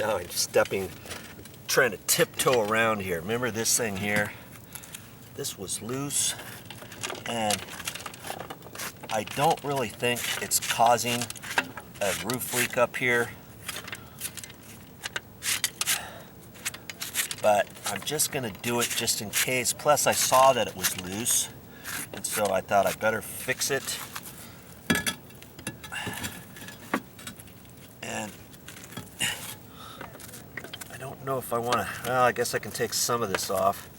Now I'm trying to tiptoe around here. Remember this thing here? This was loose, and I don't really think it's causing a roof leak up here, but I'm just gonna do it just in case. Plus I saw that it was loose, and so I thought I'd better fix it. And I don't know if I want to, well, I guess I can take some of this off.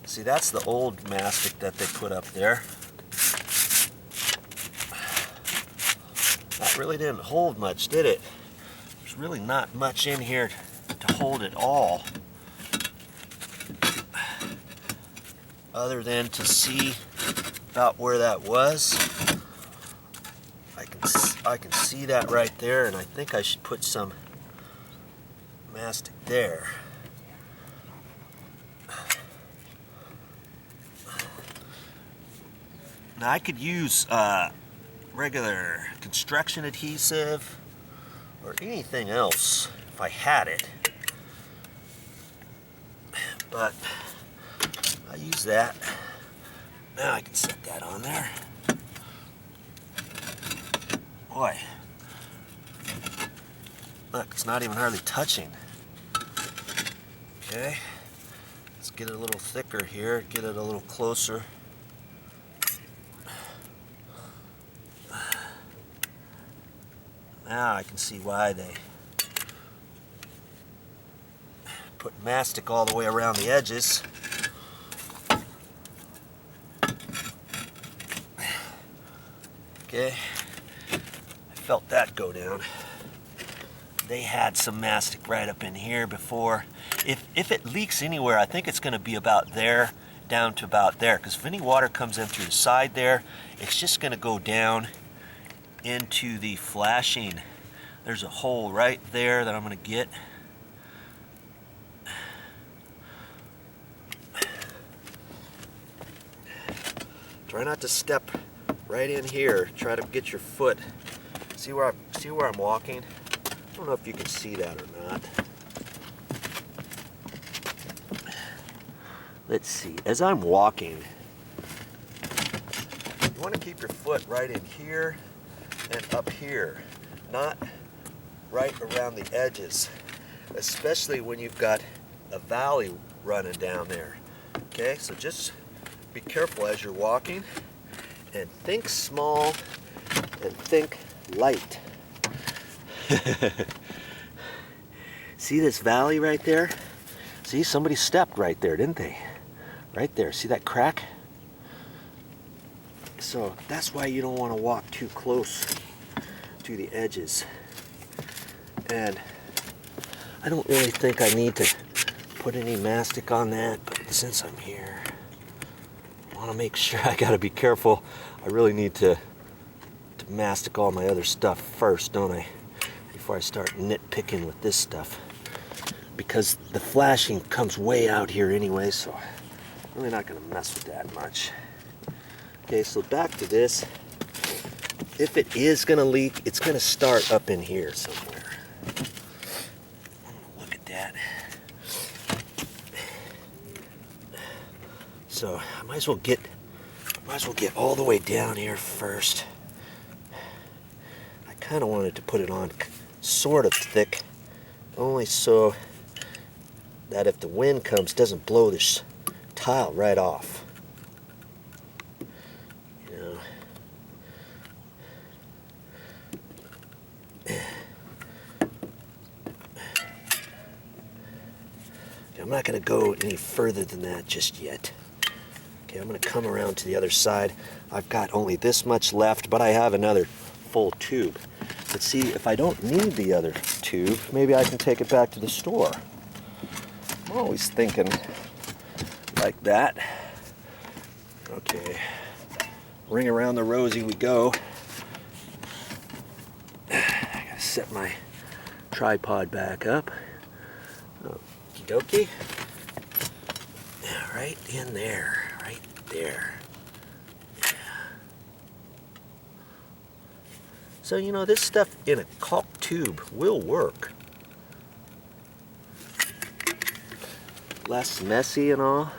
See, that's the old mastic that they put up there. That really didn't hold much, did it? There's really not much in here to hold it all, other than to see about where that was. I can see that right there, and I think I should put some mastic there. Now I could use regular construction adhesive or anything else if I had it, but I use that. Now I can set that on there. Boy, look, it's not even hardly touching. Okay, let's get it a little thicker here, get it a little closer. Now I can see why they put mastic all the way around the edges. Okay, I felt that go down. They had some mastic right up in here before. If it leaks anywhere, I think it's going to be about there, down to about there, because if any water comes in through the side there, it's just going to go down into the flashing. There's a hole right there that I'm going to get. Try not to step right in here. Try to get your foot. See where I'm walking? I don't know if you can see that or not. Let's see. As I'm walking, you want to keep your foot right in here and up here, not right around the edges, especially when you've got a valley running down there. Okay, so just be careful as you're walking, and think small and think light. See this valley right there? See, somebody stepped right there, didn't they? Right there, see that crack? So that's why you don't want to walk too close to the edges. And I don't really think I need to put any mastic on that, but since I'm here, I want to make sure. I got to be careful. I really need to mastic all my other stuff first, don't I? Before I start nitpicking with this stuff. Because the flashing comes way out here anyway, so I'm really not going to mess with that much. Okay, so back to this. If it is going to leak, it's going to start up in here somewhere. Look at that. So I might as well get all the way down here first. I kind of wanted to put it on sort of thick, only so that if the wind comes, it doesn't blow this tile right off. You know. I'm not going to go any further than that just yet. Okay, I'm going to come around to the other side. I've got only this much left, but I have another full tube. Let's see, if I don't need the other tube, maybe I can take it back to the store. I'm always thinking like that. Okay, ring around the rosy we go. I gotta set my tripod back up. Okie dokie. Right in there, right there. Yeah. So, you know, this stuff in a caulk tube will work. less messy and all.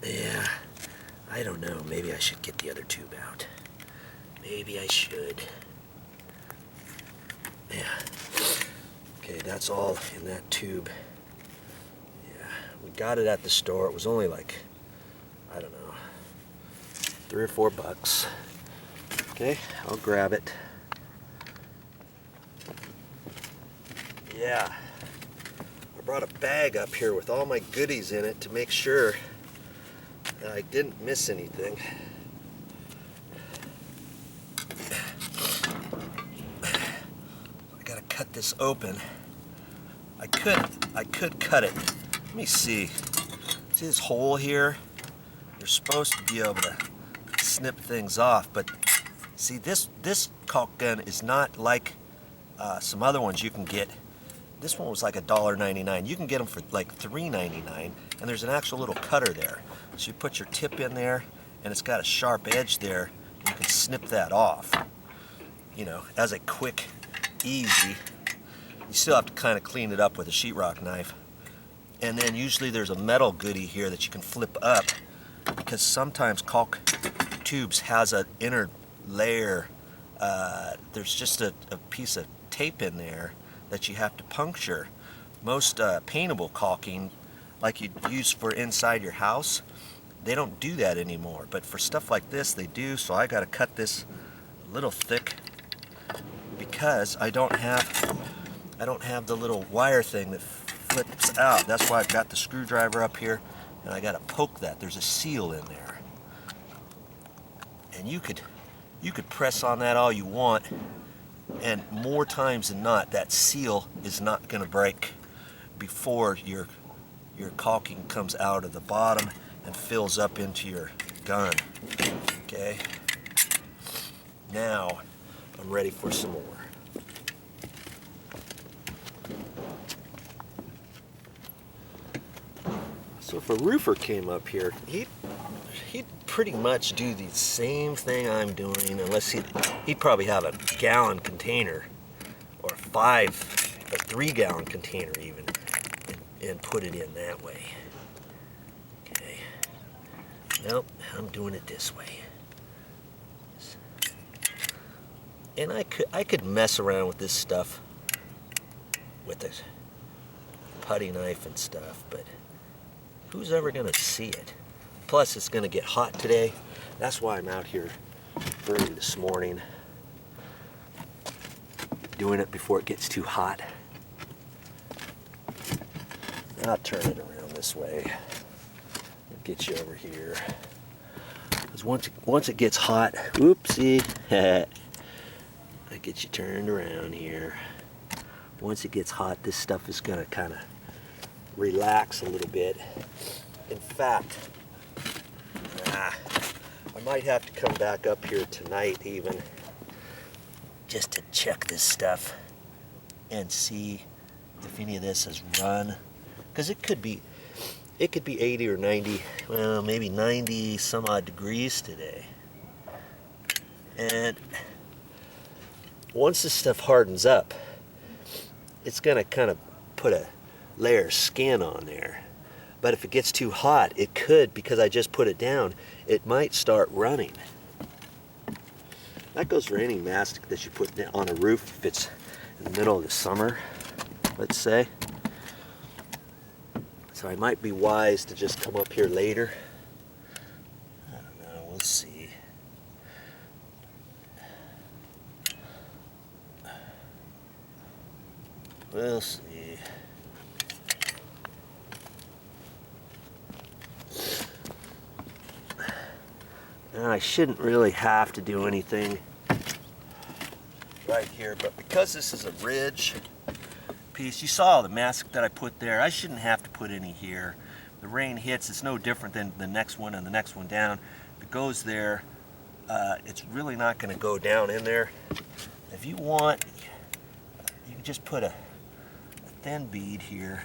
Yeah, I don't know. Maybe I should get the other tube out. Maybe I should. Yeah. Okay, that's all in that tube. Yeah, we got it at the store. It was only like, I don't know, $3 or $4. Okay, I'll grab it. Yeah, I brought a bag up here with all my goodies in it to make sure that I didn't miss anything. I gotta cut this open. I could cut it. Let me see. See this hole here? You're supposed to be able to snip things off, but see this caulk gun is not like some other ones you can get. This one was like $1.99. You can get them for like $3.99, and there's an actual little cutter there. So you put your tip in there, and it's got a sharp edge there. And you can snip that off. You know, as a quick, easy. You still have to kind of clean it up with a sheetrock knife. And then usually there's a metal goodie here that you can flip up, because sometimes caulk tubes has an inner layer. There's just a piece of tape in there that you have to puncture. Most paintable caulking, like you'd use for inside your house, they don't do that anymore. But for stuff like this, they do. So I got to cut this a little thick because I don't have the little wire thing that flips out. That's why I've got the screwdriver up here, and I got to poke that. There's a seal in there, and you could press on that all you want, and more times than not, that seal is not going to break before your caulking comes out of the bottom and fills up into your gun. Okay. Now I'm ready for some more. So if a roofer came up here, he'd pretty much do the same thing I'm doing, unless he'd probably have a gallon container, or 3-gallon container even, and put it in that way. Okay. Nope, I'm doing it this way. And I could mess around with this stuff with a putty knife and stuff, but who's ever gonna see it? Plus, it's gonna get hot today. That's why I'm out here early this morning, doing it before it gets too hot. I'll turn it around this way. Get you over here. Because once it gets hot, oopsie, I get you turned around here. Once it gets hot, this stuff is gonna kind of relax a little bit. In fact, I might have to come back up here tonight even, just to check this stuff and see if any of this has run, because it could be 80 or 90, well, maybe 90 some odd degrees today. And once this stuff hardens up, it's gonna kind of put a layer of skin on there. But if it gets too hot, it could, because I just put it down, it might start running. That goes for any mastic that you put on a roof if it's in the middle of the summer, let's say. So I might be wise to just come up here later. I don't know, we'll see. We'll see. And I shouldn't really have to do anything right here, but because this is a ridge piece, you saw the mastic that I put there, I shouldn't have to put any here. The rain hits, it's no different than the next one and the next one down. If it goes there, it's really not going to go down in there. If you want, you can just put a thin bead here.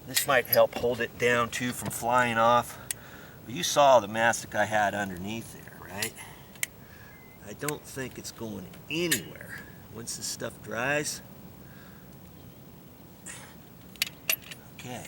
This might help hold it down too from flying off. But you saw the mastic I had underneath there, right? I don't think it's going anywhere. once this stuff dries. Okay.